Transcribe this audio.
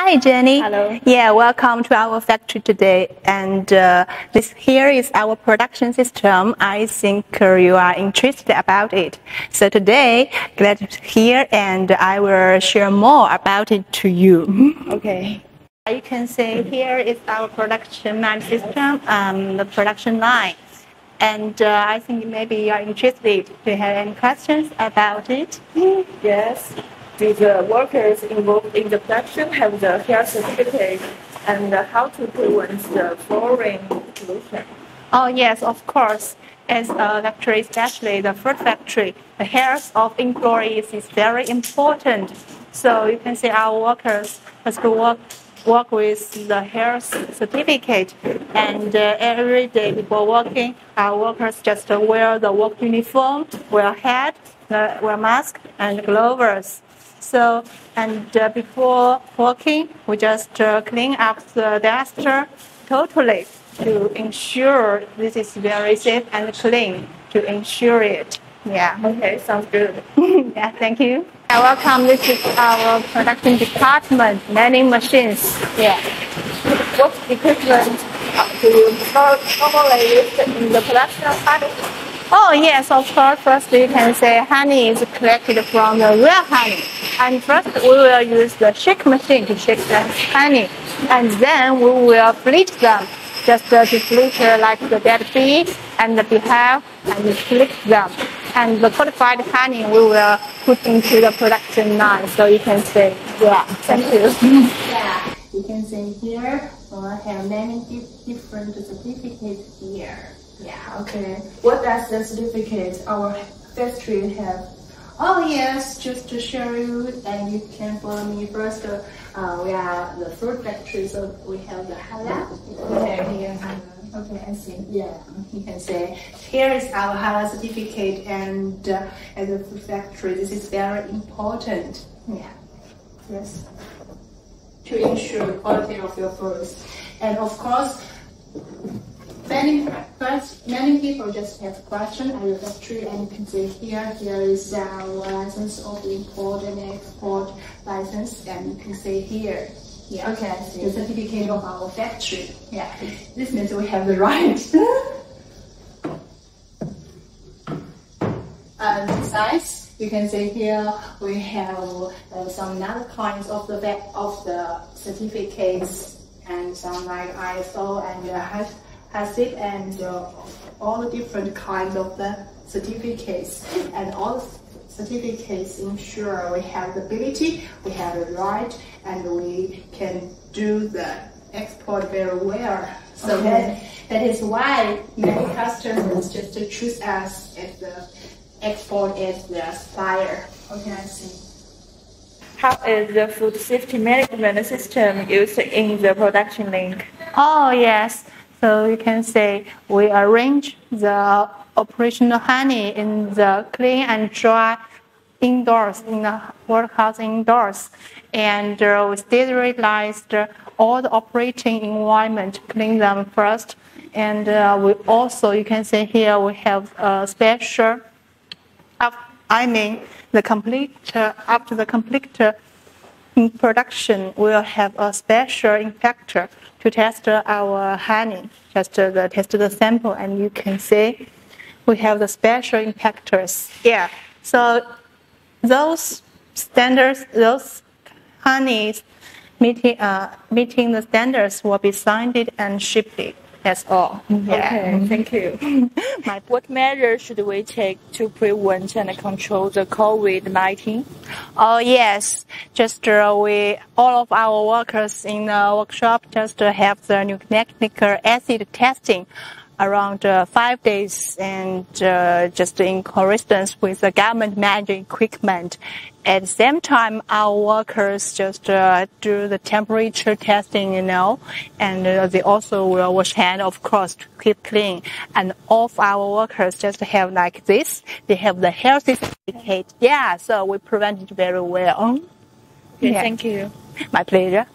Hi, Jenny. Hello. Yeah, welcome to our factory today. And this here is our production system. I think you are interested about it. So today, glad to hear, and I will share more about it to you. Okay. You can see here is our production line system, the production line. And I think maybe you are interested. Do you have any questions about it? Yes. Do the workers involved in the production have the health certificate, and how to prevent the foreign pollution? Oh, yes, of course. As a factory, especially the food factory, the health of employees is very important. So you can see our workers must work with the health certificate, and every day before working, our workers just wear the work uniform, wear hat, wear mask, and gloves. So, and before working, we just clean up the duster totally to ensure this is very safe and clean, to ensure it. Yeah. Okay, sounds good. Yeah, thank you. Welcome. This is our production department, many machines. Yeah. What equipment do you normally use in the production of honey? Oh, yes, of course. First, you can say honey is collected from the real honey. And first, we will use the shake machine to shake the honey. And then we will flip them, just to filter like the dead bee and the beehive, and flip them. And the qualified honey we will put into the production line. So you can say, yeah, thank you. Yeah, you can see here, we have many different certificates here. Yeah, Okay. What does the certificate our factory have? Oh yes, just to show you, and you can follow me first. We are the fruit factory, so we have the halal. Okay. Here. Okay, I see. Yeah, you can say here is our halal certificate, and as a food factory, this is very important. Yeah. Yes. To ensure the quality of your foods, and of course. Many people just have questions at the factory, and you can see here is our license of import and export license, and you can see here. Yeah. Okay, I see. The certificate of our factory. Yeah. This means we have the right. Besides, you can see here we have some other kinds of the certificates, and some like ISO and HACCP, and all the different kinds of the certificates, and all the certificates ensure we have the ability, we have the right, and we can do the export very well. So that is why many customers just choose us as the export as their supplier. Okay, I see. How is the food safety management system used in the production link? Oh yes. So you can say we arrange the operational honey in the clean and dry indoors, in the workhouse indoors. And we sterilized all the operating environment, clean them first. And we also, you can see here, we have a special, after the complete production, we'll have a special inspector to test our honey, just test the sample, and you can see we have the special impactors. Yeah, so those standards, those honeys meeting the standards will be signed and shipped. That's all. Yeah. Okay, thank you. What measures should we take to prevent and control the COVID-19? Oh yes, just all of our workers in the workshop just have the nucleic acid testing around 5 days, and just in coincidence with the government managed equipment. At the same time, our workers just do the temperature testing, and they also will wash hands, of course, to keep clean. And all of our workers just have like this. They have the health certificate. Yeah, so we prevent it very well. Okay, yeah. Thank you. My pleasure.